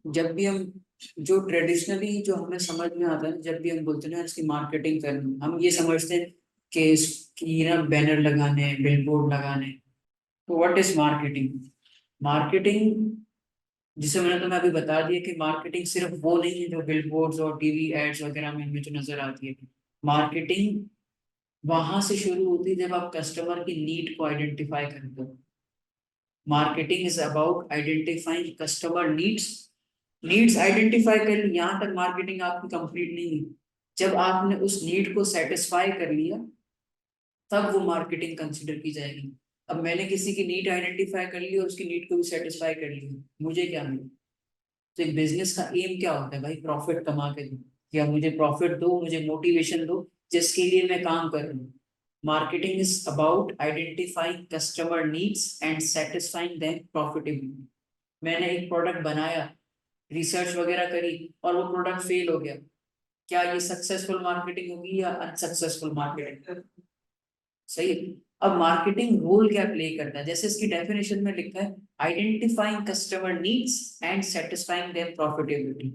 जब भी हम जो ट्रेडिशनली जो हमें समझ में आता है, जब भी हम बोलते हैं ना इसकी मार्केटिंग करनी, हम ये समझते हैं कि इसकी ना बैनर लगाने, बिलबोर्ड लगाने। तो व्हाट इज मार्केटिंग? मार्केटिंग, जिसे मैंने तुम्हें अभी बता दिया कि मार्केटिंग सिर्फ वो नहीं है जो बिलबोर्ड्स और टीवी एड्स वगैरह में हमें जो नजर आती है। मार्केटिंग वहां से शुरू होती है जब आप कस्टमर की नीड को आइडेंटिफाई करते हो। Marketing is about identifying customer needs. Needs identify कर ली, यहाँ तक मार्केटिंग आपकी कंप्लीट नहीं है। जब आपने उस नीड को सेटिस्फाई कर लिया, तब वो मार्केटिंग कंसिडर की जाएगी। अब मैंने किसी की नीड आइडेंटिफाई कर ली और उसकी नीड को भी सेटिस्फाई कर लिया, मुझे क्या मिला? तो एक बिजनेस का एम क्या होता है भाई? प्रॉफिट कमा के दो, या मुझे प्रॉफिट दो, मुझे मोटिवेशन दो जिसके लिए मैं काम कर रहा हूँ। Marketing is about identifying customer needs and satisfying them profitably. मैंने एक प्रोडक्ट बनाया, रिसर्च वगैरह करी और वो प्रोडक्ट फेल हो गया, क्या ये सक्सेसफुल मार्केटिंग होगी या अनसक्सेसफुल मार्केटिंग? सही है। अब मार्केटिंग रोल क्या प्ले करता है? जैसे इसकी डेफिनेशन में लिखा है, identifying customer needs and satisfying their profitability.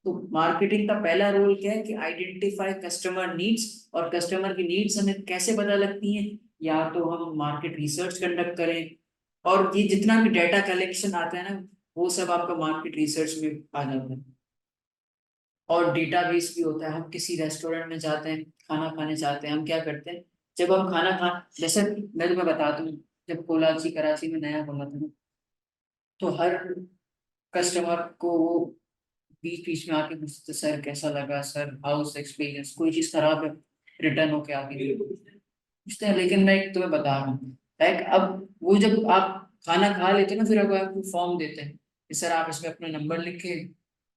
तो मार्केटिंग का पहला रोल क्या है कि आइडेंटिफाई कस्टमर नीड्स। और कस्टमर की नीड्स हमें कैसे पता लगती हैं? या तो हम मार्केट रिसर्च कंडक्ट करें, और ये जितना भी डेटा कलेक्शन आता है ना, वो सब आपका मार्केट रिसर्च में आ जाता है। और डेटाबेस भी होता है। हम किसी रेस्टोरेंट में जाते हैं, खाना खाने जाते हैं, हम क्या करते हैं? जब हम खाना खा, जैसे मैं तुम्हें बताता हूँ, जब कोलाची कराची में नया खोला था ना, तो हर कस्टमर को वो बीच बीच में आके पूछते, सर कैसा लगा, सर हाउस एक्सपीरियंस, कोई चीज खराब है, रिटर्न होके आके पूछते हैं। लेकिन मैं एक तुम्हें बता रहा हूँ, लाइक अब वो जब आप खाना खा लेते हैं ना, फिर अब आपको फॉर्म देते हैं कि सर आप इसमें अपना नंबर लिखें,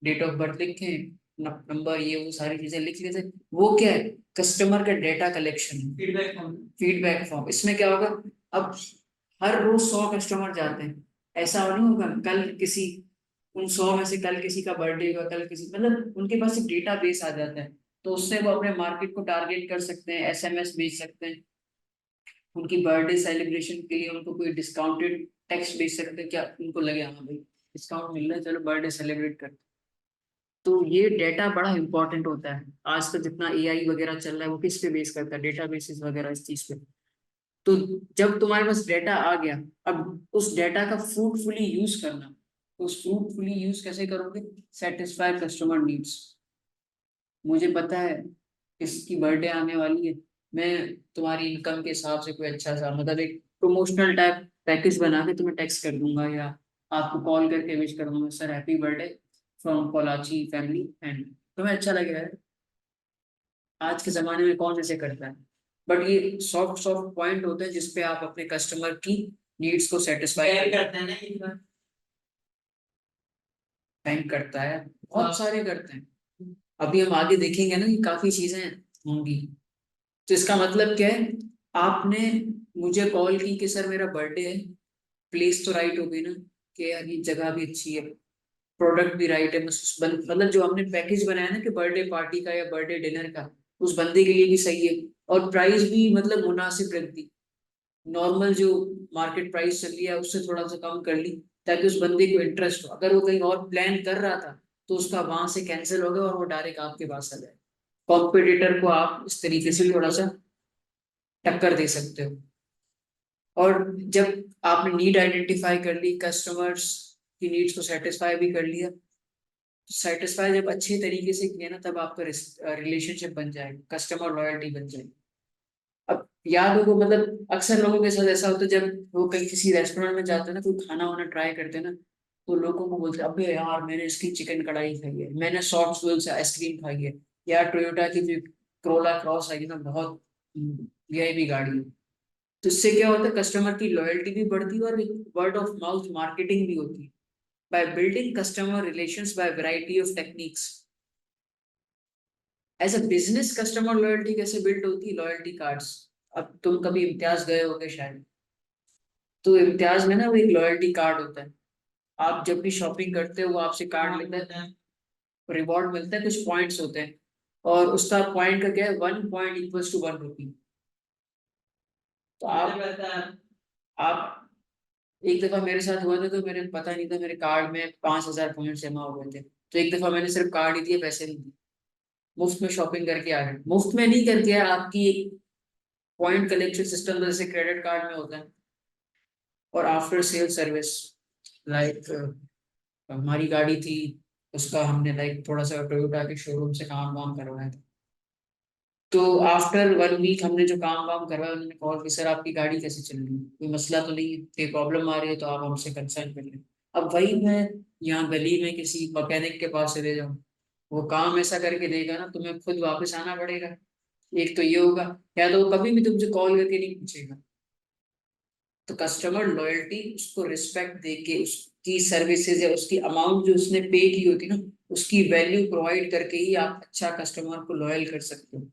डेट ऑफ बर्थ लिखें, नंबर, ये वो सारी चीजें लिख लेते हैं। वो क्या है? कस्टमर का data collection, feedback form. Feedback form, इसमें क्या होगा? अब हर रोज 100 कस्टमर जाते हैं, ऐसा नहीं होगा कल किसी, उन 100 में से कल किसी का बर्थडे होगा, कल किसी, मतलब उनके पास एक डेटा बेस आ जाता है। तो उससे वो अपने मार्केट को टारगेट कर सकते हैं, एसएमएस भेज सकते हैं, उनकी बर्थडे सेलिब्रेशन के लिए उनको कोई डिस्काउंटेड टेक्स्ट भेज सकते हैं, क्या उनको लगे हाँ भाई डिस्काउंट मिल रहा है, चलो बर्थडे सेलिब्रेट करते हैं। तो ये डेटा बड़ा इंपॉर्टेंट होता है। आज तक जितना एआई वगैरह चल रहा है वो किस पे बेस करता है? डेटा बेसिस वगैरह इस चीज पे। तो जब तुम्हारे पास डेटा आ गया, अब उस डेटा का फ्रूटफुली यूज करना। तो उस फ्रूटफुली यूज कैसे करोगे? Satisfy customer needs. मुझे पता है इसकी बर्थडे आने वाली है, मैं तुम्हारी इनकम के हिसाब से कोई अच्छा सा, मतलब एक प्रमोशनल टाइप पैकेज बना के तुम्हें टेक्स्ट कर दूंगा, या आपको कॉल करके विश कर दूंगा, सर हैप्पी बर्थडे फ्रॉम कोलाची फैमिली, एंड तुम्हें अच्छा लगेगा। आज के जमाने में कौन ऐसे करता है? बट ये सॉफ्ट सॉफ्ट पॉइंट होते हैं जिसपे आप अपने कस्टमर की नीड्स को सेटिस्फाई करते हैं ना। बैंक करता है, बहुत सारे करते हैं। अभी हम आगे देखेंगे ना कि काफी चीजें होंगी। तो इसका मतलब क्या है? आपने मुझे कॉल की कि सर मेरा बर्थडे है, प्लेस तो राइट हो गई ना, कि यार ये जगह भी अच्छी है, प्रोडक्ट भी राइट है, बस मतलब जो हमने पैकेज बनाया ना कि बर्थडे पार्टी का या बर्थडे डिनर का, उस बंदे के लिए भी सही है। और प्राइस भी मतलब मुनासिब रख दी, नॉर्मल जो मार्केट प्राइस चल रही है उससे थोड़ा सा कम कर ली, ताकि उस बंदे को इंटरेस्ट हो। अगर वो कहीं और प्लान कर रहा था तो उसका वहां से कैंसिल हो गया और वो डायरेक्ट आपके पास आ जाए। कॉम्पिटिटर को आप इस तरीके से थोड़ा सा टक्कर दे सकते हो। और जब आपने नीड आइडेंटिफाई कर ली, कस्टमर्स की नीड्स को सेटिस्फाई भी कर लिया, तो सेटिस्फाई जब अच्छे तरीके से किया ना, तब आपका रिलेशनशिप बन जाएगा, कस्टमर लॉयल्टी बन जाएगी। अब याद होगा, मतलब अक्सर लोगों के साथ ऐसा होता है, जब वो कहीं किसी रेस्टोरेंट में जाते हैं ना, कोई खाना वाना ट्राई करते हैं ना, तो लोगों को बोलते हैं, अबे यार मैंने इसकी चिकन कढ़ाई खाई है, मैंने सॉफ्ट सोल से आइसक्रीम खाई है, या टोयोटा की जो क्रोला क्रॉस आई है ना, बहुत वीआईपी गाड़ी है। तो इससे क्या होता है? कस्टमर की लॉयल्टी भी बढ़ती है और वर्ड ऑफ माउथ मार्केटिंग भी होती है। By building customer relations by variety of techniques, as a business customer loyalty कैसे बिल्ड होती है? Loyalty cards. अब तुम कभी इम्तियाज गए होगे शायद, तो इम्तियाज में ना वो एक लॉयल्टी कार्ड होता है। आप जब भी शॉपिंग करते हो वो आपसे कार्ड लेते हैं, रिवॉर्ड मिलता है, कुछ पॉइंट्स होते हैं। और उसका पॉइंट का क्या है? 1 पॉइंट इक्वल्स टू 1 रुपी। तो आप एक दफा मेरे साथ हुआ था, तो मेरे पता नहीं था मेरे कार्ड में 5,000 पॉइंट जमा हुए थे। तो एक दफा मैंने सिर्फ कार्ड ही दिए, पैसे नहीं दिए, मुफ्त में शॉपिंग करके आ गए। मुफ्त में नहीं करके आए, आपकी पॉइंट कलेक्शन सिस्टम जैसे क्रेडिट कार्ड में होता है। और आफ्टर सेल सर्विस, लाइक हमारी गाड़ी थी, उसका हमने लाइक थोड़ा सा टोयोटा के शोरूम से काम वाम करवाया था। तो आफ्टर 1 वीक हमने जो काम वाम करवाया, उन्होंने कॉल की, सर आपकी गाड़ी कैसे चल रही है, कोई मसला तो नहीं है, कोई प्रॉब्लम आ रही है तो आप हमसे कंसल्ट कर लें। अब वही मैं यहाँ गली में किसी मैकेनिक के पास चले जाऊँ, वो काम ऐसा करके देगा ना, तुम्हें खुद वापस आना पड़ेगा। एक तो ये होगा, या तो वो कभी भी तुमसे कॉल करके नहीं पूछेगा। तो कस्टमर लॉयल्टी, उसको रिस्पेक्ट देके, उसकी सर्विसेज या उसकी अमाउंट जो उसने पे की होती है ना, उसकी वैल्यू प्रोवाइड करके ही आप अच्छा कस्टमर को लॉयल कर सकते हो।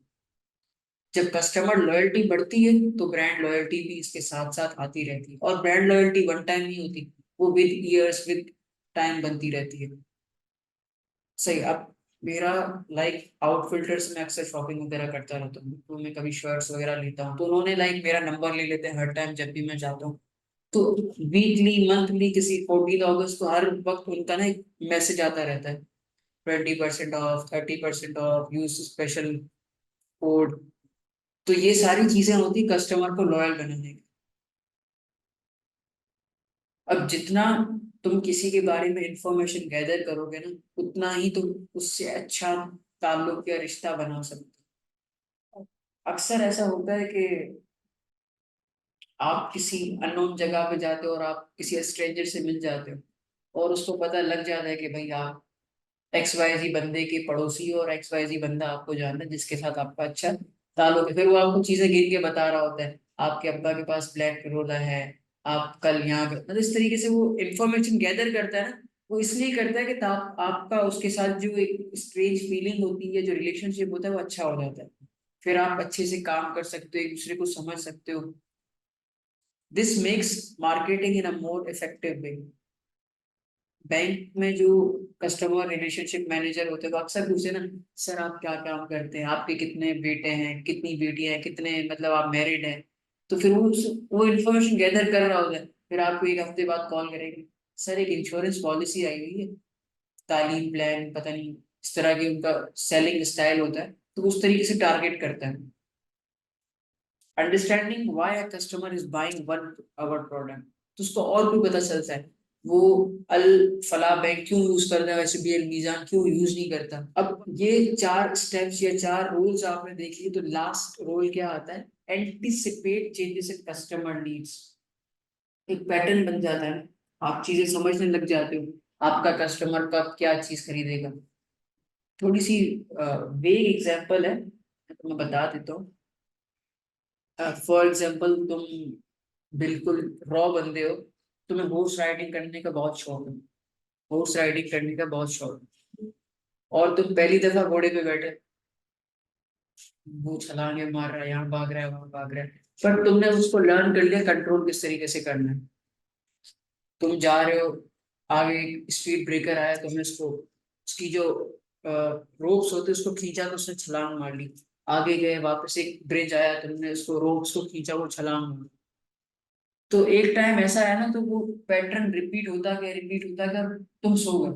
जब कस्टमर लॉयल्टी बढ़ती है तो ब्रांड लॉयल्टी भी इसके साथ साथ आती रहती है। और ब्रांड लॉयल्टी वन टाइम नहीं होती, वो विद ईयर्स विद टाइम बनती रहती है। सही। अब मेरा लाइक आउटफिल्टर्स में अक्सर शॉपिंग वगैरह करता रहता हूँ, तो मैं कभी शर्ट्स वगैरह लेता हूँ, तो उन्होंने लाइक मेरा नंबर ले लेते हैं हर टाइम जब भी मैं जाता हूँ। तो वीकली मंथली किसी 14 अगस्त को हर वक्त उनका ना एक मैसेज आता रहता है, 20% of, 30% of, use special code. तो ये सारी चीजें होती कस्टमर को लॉयल बनाने की। अब जितना तुम किसी के बारे में इंफॉर्मेशन गैदर करोगे ना, उतना ही तुम उससे अच्छा ताल्लुक या रिश्ता बना सकते हो। अक्सर ऐसा होता है कि आप किसी अननोन जगह पे जाते हो और आप किसी स्ट्रेंजर से मिल जाते हो, और उसको पता लग जाता है कि भाई आप XYZ बंदे के पड़ोसी हो, और XYZ बंदा आपको जानता है जिसके साथ आपका अच्छा ताल्लुक है। फिर वो आपको चीजें गिन के बता रहा होता है, आपके अब्बा के पास ब्लैक करोला है, आप कल यहाँ मतलब इस तरीके से वो इंफॉर्मेशन गैदर करता है ना। वो इसलिए करता है कि आपका उसके साथ जो एक स्ट्रेंज फीलिंग होती है, जो रिलेशनशिप होता है, वो अच्छा हो जाता है। फिर आप अच्छे से काम कर सकते हो, एक दूसरे को समझ सकते हो। This makes marketing in a more effective way. Bank में जो कस्टमर रिलेशनशिप मैनेजर होते हैं, वो अक्सर पूछते हैं ना, सर आप क्या काम करते हैं, आपके कितने बेटे हैं, कितनी बेटियां हैं, कितने मतलब आप मैरिड हैं। तो फिर वो इन्फॉर्मेशन गैदर कर रहा होता है, फिर आपको एक हफ्ते बाद कॉल करेंगे, सर एक इंश्योरेंस पॉलिसी आई हुई है, तालीम प्लान, पता नहीं इस तरह की उनका सेलिंग स्टाइल होता है, तो उस तरीके से टारगेट करता है। Understanding why a customer is buying one hour product, तो उसको और भी पता चलता है वो अल फला बैंक क्यों यूज करता है, SBL मीजान क्यों यूज नहीं करता। अब ये 4 स्टेप्स या 4 रूल्स आपने देख लिए, तो लास्ट रूल क्या आता है, anticipate changes in customer needs. एक पैटर्न बन जाता है, आप चीजें समझने लग जाते हो, आपका कस्टमर कब क्या चीज खरीदेगा। थोड़ी सी वेग एग्जांपल है तो मैं बता देता हूँ। फॉर एग्जाम्पल, तुम बिल्कुल रॉ बंदे हो, तुम्हें हॉर्स राइडिंग करने का बहुत शौक है, हॉर्स राइडिंग करने का बहुत शौक है, और तुम पहली दफा घोड़े पे बैठे, वो छलांगे मार रहा है, यहाँ भाग रहा है, वहां भाग रहा है, पर तुमने उसको लर्न कर लिया कंट्रोल किस तरीके से करना है। तुम जा रहे हो, आगे स्पीड ब्रेकर आया, तुमने उसको उसकी जो रोप्स होते उसको खींचा, तो उसने छलांग मार ली। आगे गए, वापस एक ब्रिज आया, तुमने उसको रोप्स को खींचा, वो छलांग मार। तो एक टाइम ऐसा है ना, तो वो पैटर्न रिपीट होता गया, तुम सो गए।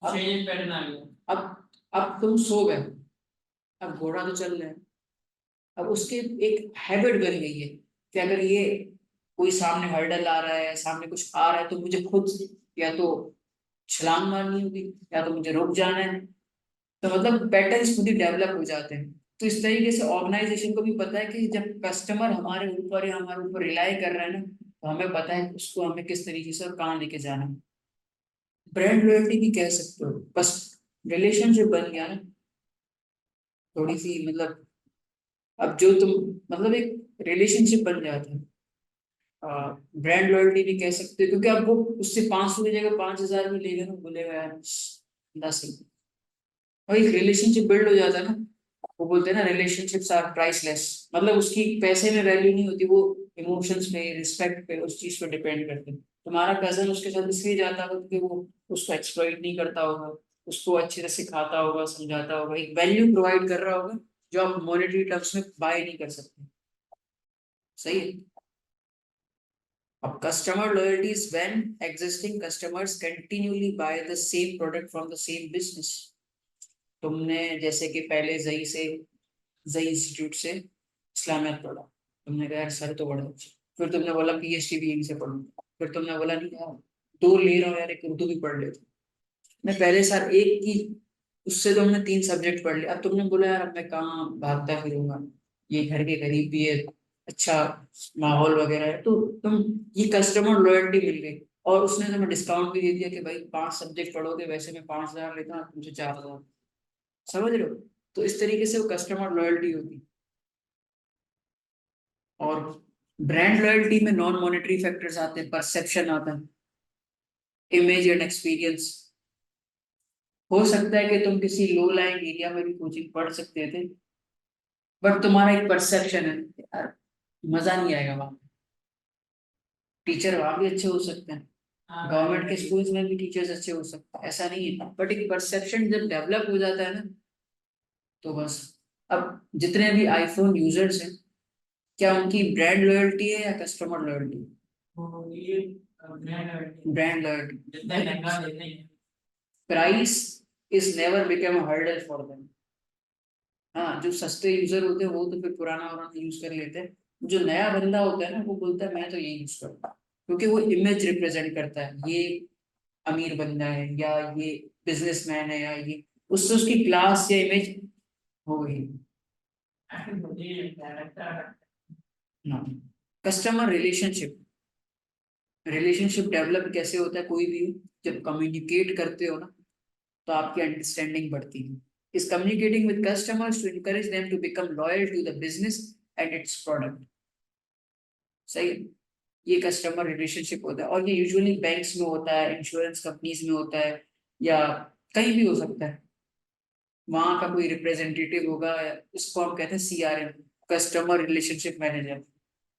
अब चेंज पैटर्न आ गया। अब तुम सो गए, अब घोड़ा तो चल रहा है। अब उसकी एक हैबिट बन गई है कि अगर ये कोई सामने हर्डल आ रहा है, सामने कुछ आ रहा है, तो मुझे खुद या तो छलांग मारनी होगी, या तो मुझे रुक जाना है। तो मतलब पैटर्न्स खुद ही डेवलप हो जाते हैं। तो इस तरीके से ऑर्गेनाइजेशन को भी पता है कि जब कस्टमर हमारे ऊपर या हमारे ऊपर रिलाई कर रहा है ना, तो हमें पता है कि उसको हमें किस तरीके से और कहाँ लेके जाना है। ब्रांड लॉयल्टी भी कह सकते हो, बस रिलेशनशिप बन गया ना, थोड़ी सी मतलब। अब जो तुम मतलब एक रिलेशनशिप बन जाता है, ब्रांड लॉयल्टी भी कह सकते हो, क्योंकि अब वो उससे 500 की जगह 5,000 भी लेगा ना, बोलेगा यार 10। और एक रिलेशनशिप बिल्ड हो जाता है ना। वो बोलते हैं ना, रिलेशनशिप्स आर प्राइसलेस, मतलब उसकी पैसे में वैल्यू नहीं होती, वो इमोशंस पे, रिस्पेक्ट पे, उस चीज पे डिपेंड करते हैं। तुम्हारा कजन उसके साथ इसलिए जाता होगा क्योंकि वो उसको एक्सप्लॉइट नहीं करता होगा, उसको अच्छे से सिखाता होगा, समझाता होगा, एक वैल्यू प्रोवाइड कर रहा होगा जो आप मॉनेटरी टर्म्स में बाय नहीं कर सकते। सही है। अब customer loyalty is when existing customers continually by the same product from the same business. तुमने जैसे कि पहले जई इंस्टीट्यूट से इस्लामियत पढ़ा, तुमने कहा यार सर तो बड़ा अच्छा, फिर तुमने बोला पीएचडी भी यहीं से पढ़ूंगा, फिर तुमने बोला नहीं यार दो ले रहा हूँ यार, एक उर्दू भी पढ़ लेता। मैं पहले सर एक की, उससे तो हमने 3 सब्जेक्ट पढ़ लिया, अब तुमने बोला यार अब मैं कहाँ भागता फिरूंगा, ये घर के करीब भी है, अच्छा माहौल वगैरह है, तो तुम, ये कस्टमर लॉयल्टी मिल गई। और उसने तुम्हें डिस्काउंट भी दे दिया कि भाई 5 सब्जेक्ट पढ़ोगे, वैसे मैं 5,000 लेता हूँ, तुमसे 4,000। समझ रहे हो? तो इस तरीके से वो कस्टमर लॉयल्टी होती है। और ब्रांड लॉयल्टी में नॉन मॉनेटरी फैक्टर्स आते हैं, परसेप्शन आता है, इमेज एंड एक्सपीरियंस। हो सकता है कि तुम किसी लो लाइंग एरिया में भी कोचिंग पढ़ सकते थे, बट तुम्हारा एक परसेप्शन है यार मजा नहीं आएगा वहां, टीचर वहां भी अच्छे हो सकते हैं, गवर्नमेंट के स्कूल्स में भी टीचर्स अच्छे हो सकते हैं, ऐसा नहीं है, बट एक परसेप्शन जब डेवलप हो जाता है ना, तो बस। अब जितने भी आईफोन यूजर्स हैं, क्या उनकी ब्रांड लॉयल्टी है या customer loyalty? Brand loyalty. Price is never become a hurdle for them. हाँ, जो सस्ते यूजर होते हैं वो तो फिर पुराना वराना यूज कर लेते हैं, जो नया बंदा होता है ना वो बोलता है मैं तो यही यूज करता हूँ, क्योंकि वो इमेज रिप्रेजेंट करता है, ये अमीर बंदा है या ये बिजनेसमैन है या ये, उससे उसकी क्लास या इमेज हो गई। कस्टमर रिलेशनशिप, रिलेशनशिप डेवलप कैसे होता है कोई भी हो, जब कम्युनिकेट करते हो ना, तो आपकी अंडरस्टैंडिंग बढ़ती है। Is communicating with customers to encourage them to become loyal to the business and its product। सही है? ये कस्टमर रिलेशनशिप होता है, और ये यूजुअली बैंक्स में होता है, इंश्योरेंस कंपनीज में होता है, या कहीं भी हो सकता है। वहां का कोई रिप्रेजेंटेटिव होगा, इसको हम कहते हैं सीआरएम, कस्टमर रिलेशनशिप मैनेजर।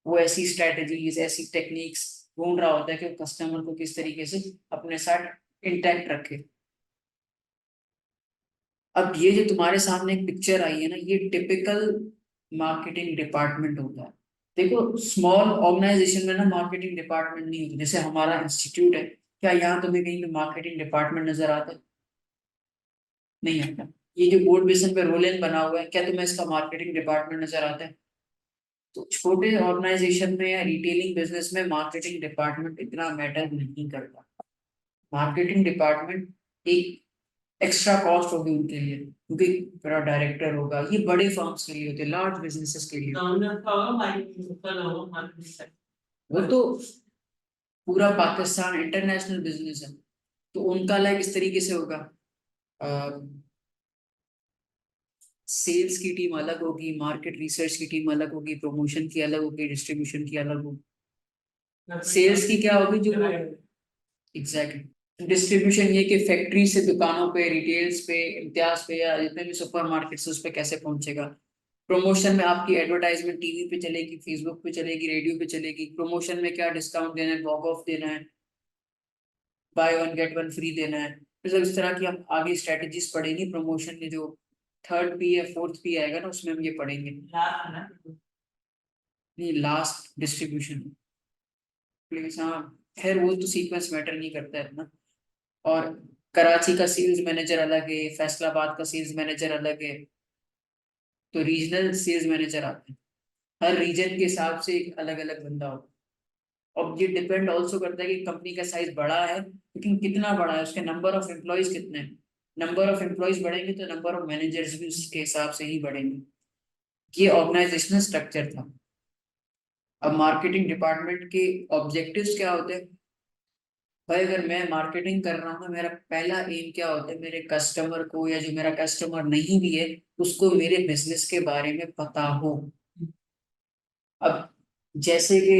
वो ऐसी स्ट्रेटजीज, ऐसी टेक्निक्स ढूंढ रहा होता है कि कस्टमर को किस तरीके से अपने साथ इंटैक्ट रखे। अब ये जो तुम्हारे सामने एक पिक्चर आई है ना, ये टिपिकल मार्केटिंग डिपार्टमेंट होता है। देखो स्मॉल ऑर्गेनाइजेशन में ना मार्केटिंग डिपार्टमेंट नहीं होती, जैसे हमारा इंस्टीट्यूट है, क्या यहाँ तुम्हें कहीं पे मार्केटिंग डिपार्टमेंट नजर आता है? नहीं आता। ये जो बोर्ड बेसन पे रोल बना हुआ है, क्या तुम्हें इसका मार्केटिंग डिपार्टमेंट नजर आता है? तो छोटे ऑर्गेनाइजेशन में या रिटेलिंग बिजनेस में मार्केटिंग डिपार्टमेंट इतना मैटर नहीं करता। मार्केटिंग डिपार्टमेंट एक एक्स्ट्रा कॉस्ट होगी उनके लिए, क्योंकि बड़ा डायरेक्टर होगा, ये बड़े फर्म्स के लिए होते हैं, लार्ज बिजनेसेस के लिए। वो तो पूरा पाकिस्तान इंटरनेशनल बिजनेस है, तो उनका लाइक इस तरीके से होगा, सेल्स की टीम अलग होगी, मार्केट रिसर्च की टीम अलग होगी, प्रमोशन की अलग होगी, डिस्ट्रीब्यूशन की अलग होगी। सेल्स की क्या होगी, जो एग्जैक्टली डिस्ट्रीब्यूशन, ये कि फैक्ट्री से दुकानों पे, रिटेल्स पे, इम्तियाज पे, या जितने भी सुपर मार्केट्स उस पे कैसे पहुंचेगा। प्रमोशन में आपकी एडवर्टाइजमेंट टीवी पे चलेगी, फेसबुक पे चलेगी, रेडियो पे चलेगी, प्रमोशन में क्या डिस्काउंट देना है, वॉक ऑफ देना है, by one get one free देना है, मतलब इस तरह की हम आगे स्ट्रेटेजीज पढ़ेंगे प्रमोशन में, जो थर्ड पी या फोर्थ पी आएगा ना उसमें हम ये पढ़ेंगे। नहीं, लास्ट डिस्ट्रीब्यूशन प्लीज। हाँ, खैर वो तो सीक्वेंस मैटर नहीं करता है ना। और कराची का सेल्स मैनेजर अलग है, फैसलाबाद का सेल्स मैनेजर अलग है, तो रीजनल सेल्स मैनेजर आते हैं, हर रीजन के हिसाब से एक अलग अलग बंदा होता है। और ये डिपेंड ऑल्सो करता है कि कंपनी का साइज बड़ा है, लेकिन कितना बड़ा है, उसके नंबर ऑफ एम्प्लॉयज कितने हैं। नंबर ऑफ एम्प्लॉयज बढ़ेंगे तो नंबर ऑफ मैनेजर्स भी उसके हिसाब से ही बढ़ेंगे। ये ऑर्गेनाइजेशनल स्ट्रक्चर था। अब मार्केटिंग डिपार्टमेंट के ऑब्जेक्टिव्स क्या होते हैं? भाई अगर मैं मार्केटिंग कर रहा हूँ, मेरा पहला एम क्या होता है, मेरे कस्टमर को, या जो मेरा कस्टमर नहीं भी है उसको मेरे बिजनेस के बारे में पता हो। अब जैसे कि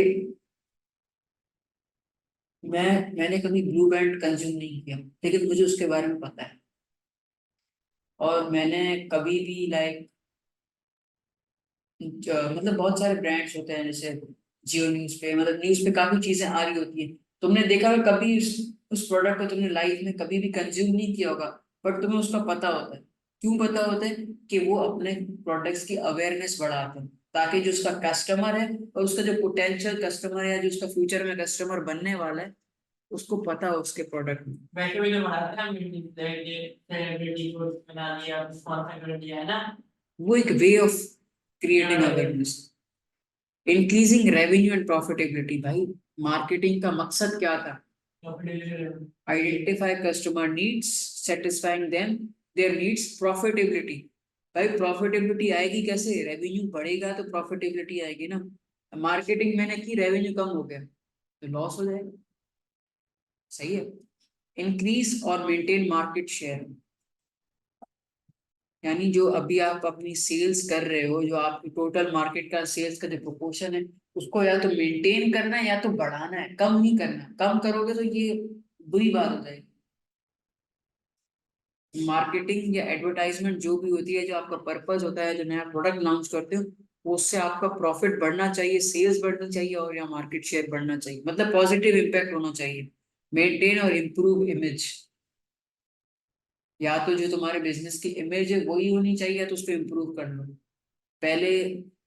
मैं मैंने कभी ब्लू बैंड कंज्यूम नहीं किया, लेकिन मुझे उसके बारे में पता है। और मैंने कभी भी लाइक, मतलब बहुत सारे ब्रांड्स होते हैं, जैसे जियो न्यूज पे, मतलब न्यूज पे काफी चीजें आ रही होती है, तुमने देखा होगा कभी उस प्रोडक्ट को तुमने लाइफ में कभी भी कंज्यूम नहीं किया होगा, बट तुम्हें उसका पता होता है। क्यों पता होता है? कि वो अपने प्रोडक्ट्स की अवेयरनेस बढ़ाते हैं। ताकि जो उसका कस्टमर है और उसका जो पोटेंशियल कस्टमर है या जो उसका फ्यूचर में कस्टमर बनने वाला है उसको पता हो उसके प्रोडक्ट में। वैसे भी जो बनाते हैं मीटिंग सेलिब्रिटी को बना दिया, स्पॉन्सर कर दिया है ना, वो एक way of creating awareness. Increasing revenue and profitability, भाई मार्केटिंग का मकसद क्या था? Identify customer needs, satisfying them there needs, profitability. भाई प्रॉफिटेबिलिटी आएगी कैसे? रेवेन्यू बढ़ेगा तो प्रॉफिटेबिलिटी आएगी ना। मार्केटिंग मैंने की, रेवेन्यू कम हो गया तो लॉस हो जाएगा। सही है। इंक्रीज और मेंटेन मार्केट शेयर, यानी जो अभी आप अपनी सेल्स कर रहे हो, जो आपकी टोटल मार्केट का सेल्स का जो प्रोपोर्शन है, उसको या तो मेंटेन करना है या तो बढ़ाना है, कम नहीं करना। कम करोगे तो ये बुरी बात हो जाएगी। मार्केटिंग या एडवर्टाइजमेंट जो भी होती है, जो आपका पर्पस होता है, जो नया प्रोडक्ट लॉन्च करते हो, उससे आपका प्रॉफिट बढ़ना चाहिए, सेल्स बढ़ना चाहिए और या मार्केट शेयर बढ़ना चाहिए, मतलब पॉजिटिव इम्पैक्ट होना चाहिए। मेंटेन और इम्प्रूव इमेज, या तो जो तुम्हारे बिजनेस की इमेज है वही होनी चाहिए या तो उसको इम्प्रूव कर लो। पहले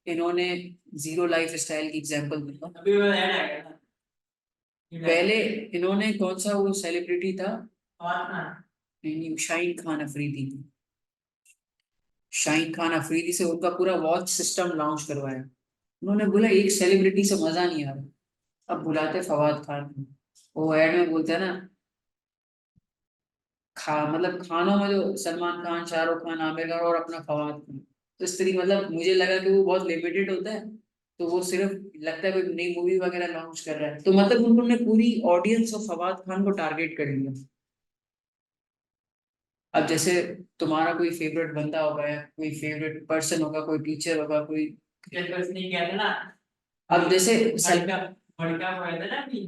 इन्होंने जीरो लाइफ स्टाइल की एग्जांपल दूंगा। अभी वो ऐड आएगा ना, पहले इन्होंने कौन सा वो सेलिब्रिटी था, और ना नहीं, शाहीन खान अफरीदी थी। शाहीन खान अफरीदी से उनका पूरा वॉच सिस्टम लॉन्च करवाया। उन्होंने बोला एक सेलिब्रिटी से मजा नहीं आ रहा, अब बुलाते फवाद खान को। वो ऐड में बोलते हैं ना, मतलब खानों में जो सलमान खान, शाहरुख खान, आमिर खान और अपना फवाद खान, तो इस तरीके मतलब मुझे लगा कि वो बहुत लिमिटेड होता है, तो वो सिर्फ लगता है कोई नई मूवी वगैरह लॉन्च कर रहा है, तो मतलब उन्होंने पूरी ऑडियंस ऑफ फवाद खान को टारगेट कर लिया। अब जैसे तुम्हारा कोई फेवरेट बंदा होगा या कोई फेवरेट पर्सन होगा, कोई टीचर होगा, कोई, जैसे नहीं कहते ना, अब जैसे वर्ल्ड कप हुआ था ना अभी,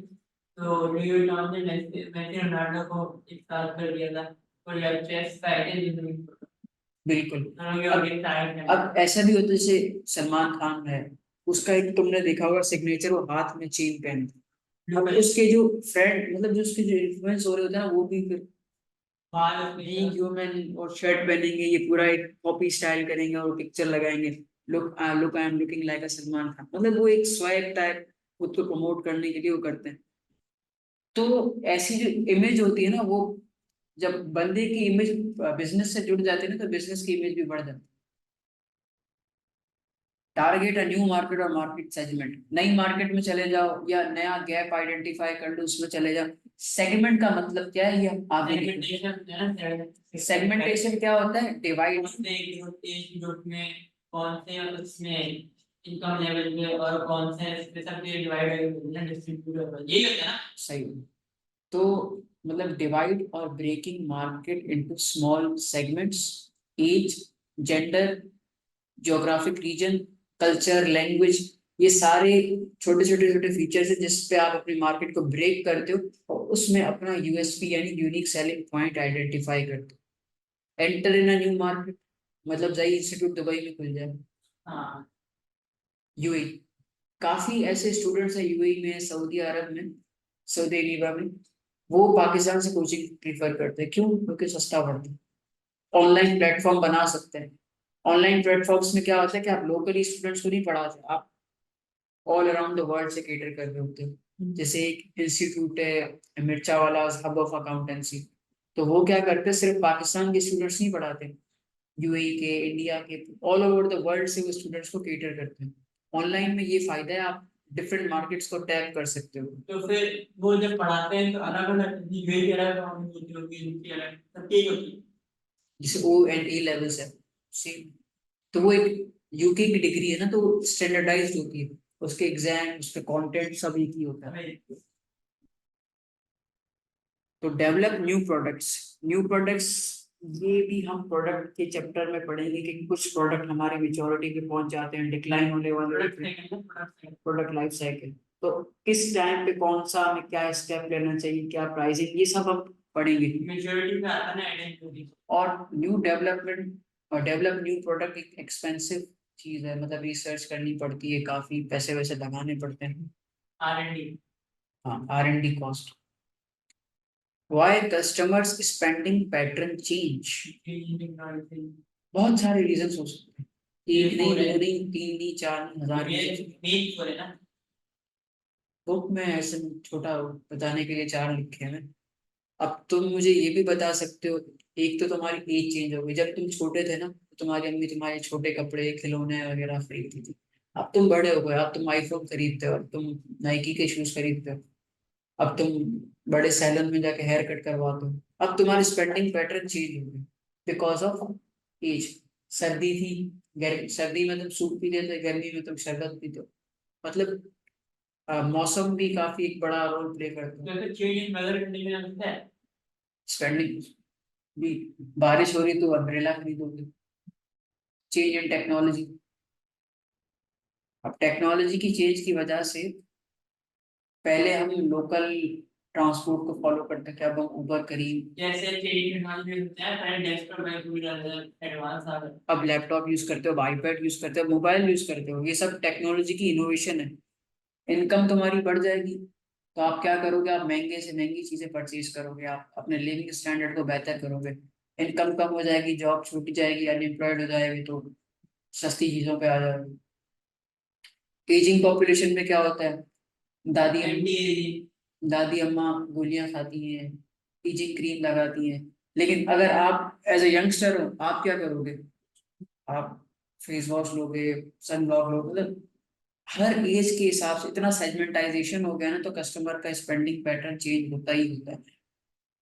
तो न्यू टॉन ने मैसी रोनाल्डो को एक साल कर दिया था, और यार चेस का है बिल्कुल। अब अब ऐसा भी होता है जैसे सलमान खान है, उसका एक तुमने देखा होगा सिग्नेचर, वो हाथ में चेन पहनते। अब उसके जो फ्रेंड, मतलब जो उसके जो इन्फ्लुएंस हो रहे होते हैं ना, वो भी फिर बीइंग ह्यूमन और शर्ट पहनेंगे, ये पूरा एक कॉपी स्टाइल करेंगे और पिक्चर लगाएंगे, look I am looking like अ सलमान खान, मतलब वो एक स्वैग टाइप खुद को प्रमोट करने के लिए वो करते हैं। तो ऐसी जो इमेज होती है ना, वो जब बंदे की इमेज बिजनेस से जुड़ जाती है ना, तो बिजनेस की इमेज भी बढ़ जाती है। टारगेट अ न्यू मार्केट और मार्केट सेगमेंट, नई मार्केट में चले जाओ या नया गैप आइडेंटिफाई कर लो, उसमें चले जाओ। सेगमेंट का मतलब क्या है, ये आगे सेगमेंटेशन क्या होता है? डिवाइड ग्रुप में कौन से उसमें इनकम लेवल पे और कौन से स्पेशल पे डिवाइड डिस्ट्रीब्यूट होता है, यही होता है ना। सही। तो मतलब डिवाइड और breaking market into small segments, age, gender, geographic region, culture, language, ये सारे छोटे छोटे छोटे फीचर्स है जिस पे आप अपनी मार्केट को ब्रेक करते हो और उसमें अपना यूएसपी यानी यूनिक सेलिंग पॉइंट आइडेंटिफाई करते हो। Enter in a new market, मतलब जाइए इंस्टीट्यूट दुबई में खुल जाए, हाँ, यूएई, काफी ऐसे स्टूडेंट्स हैं यूएई में, सऊदी अरब में, सऊदी अरेबिया में, वो पाकिस्तान से कोचिंग प्रीफर करते हैं। क्यों? क्योंकि सस्ता पड़ता है, ऑनलाइन प्लेटफॉर्म बना सकते हैं। ऑनलाइन प्लेटफॉर्म्स में क्या होता है कि आप लोकली स्टूडेंट्स को नहीं पढ़ाते, आप ऑल अराउंड द वर्ल्ड से केटर कर रहे होते हो। जैसे एक इंस्टीट्यूट है मिर्चा वाला हब ऑफ अकाउंटेंसी, तो वो क्या करते हैं, सिर्फ पाकिस्तान के स्टूडेंट्स नहीं पढ़ाते, यूएई के, इंडिया के, ऑल ओवर द वर्ल्ड से वो स्टूडेंट्स को केटर करते हैं। ऑनलाइन में ये फायदा है, आप डिफरेंट मार्केट्स को टैप कर सकते हो। तो फिर वो जब पढ़ाते हैं तो अलग अलग यूएई अलग होती होगी, उनकी अलग सबकी होती है, जैसे ओ एंड ए लेवल्स है सेम, तो वो एक यूके की डिग्री है ना, तो स्टैंडर्डाइज्ड होती है, उसके एग्जाम, उसके कंटेंट सब एक ही होता है। तो develop new products, new products, ये भी हम प्रोडक्ट के चैप्टर में पढ़ेंगे कि कुछ प्रोडक्ट हमारे मेच्योरिटी पे पहुंच जाते हैं, डिक्लाइन होने वाले प्रोडक्ट लाइफ साइकिल, तो किस टाइम पे कौन सा हमें क्या स्टेप लेना चाहिए, क्या प्राइसिंग, ये सब हम पढ़ेंगे। मेच्योरिटी पे आता है ना। और न्यू डेवलपमेंट और डेवलप न्यू प्रोडक्ट एक एक्सपेंसिव चीज है, मतलब रिसर्च करनी पड़ती है, काफी पैसे वैसे लगाने पड़ते हैं। R&D, हाँ, R&D cost. Why customers spending pattern change? बहुत सारे रीजंस हो सकते हैं। एक नहीं, फोर दो है, नहीं, तीन नहीं, चार नहीं, हजार की मेन चीजें। मेन फोर है ना। बुक में ऐसे छोटा बताने के लिए चार लिखे हैं। अब तुम मुझे ये भी बता सकते हो, एक तो तुम्हारी एज चेंज हो गई, जब तुम छोटे थे ना तो तुम्हारी अम्मी तुम्हारे छोटे कपड़े खिलौने वगैरह खरीदती थी। अब तुम बड़े हो गए, अब तुम आईफोन खरीदते हो, अब तुम नाइकी के शूज खरीदते हो, अब तुम बड़े सैलून में जाके हेयर कट करवाते हो। अब तुम्हारी स्पेंडिंग पैटर्न चेंज हो गई बिकॉज ऑफ एज। सर्दी थी, सर्दी में तुम सूप पीते थे, गर्मी में तुम शरबत पीते हो। मतलब मौसम भी काफी एक बड़ा रोल प्ले करता है। जैसे चेंज इन वेदर कंडीशन होता है। स्पेंडिंग भी, बारिश हो रही तो अम्ब्रेला खरीदोगे। चेंज इन टेक्नोलॉजी, अब टेक्नोलॉजी की चेंज की वजह से पहले हम लोकल ट्रांसपोर्ट को फॉलो करते थे, अब हम उबर करीब, जैसे चेंज टेक्नोलॉजी होता है, पहले डेस्कटॉप में पूरा एडवांस आ गया। अब लैपटॉप यूज करते हो, अब आईपैड यूज करते हो, मोबाइल यूज करते हो। ये सब टेक्नोलॉजी की इनोवेशन है। इनकम तुम्हारी बढ़ जाएगी तो आप क्या करोगे, आप महंगे से महंगी चीजें परचेज करोगे, आप अपने लिविंग स्टैंडर्ड को बेहतर करोगे। इनकम कम हो जाएगी, जॉब छूट जाएगी, अनएम्प्लॉयड हो जाएगी तो सस्ती चीजों पे आ जाओगे। एजिंग पॉपुलेशन में क्या होता है, दादी एंटी दादी अम्मा गोलियां खाती हैं, एजिंग क्रीम लगाती हैं। लेकिन अगर आप एज ए यंगस्टर हो, आप क्या करोगे, आप फेस वॉश लोगे, सन ब्लॉक लोगे। मतलब हर एज के हिसाब से इतना सेगमेंटाइजेशन हो गया ना, तो कस्टमर का स्पेंडिंग पैटर्न चेंज होता ही होता है।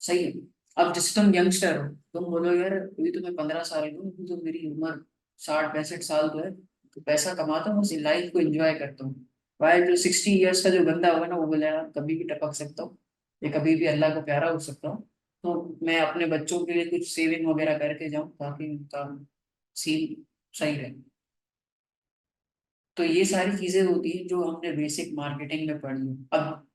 सही है। अब जैसे तुम यंगस्टर हो, तुम बोलो यार अभी तो मैं 15 साल हूँ, अभी तो मेरी उम्र 60 65 साल तो है, तो पैसा कमाता हूँ, उसी लाइफ को एंजॉय करता हूँ। भाई जो 60 ईयर्स का जो बंदा होगा ना, वो बोलेगा कभी भी टपक सकता हूँ, ये कभी भी अल्लाह को प्यारा हो सकता हूँ, तो मैं अपने बच्चों के लिए कुछ सेविंग वगैरह करके जाऊँ ताकि उनका सीन सही रहे। तो ये सारी चीजें होती हैं जो हमने बेसिक मार्केटिंग में पढ़ी है। अब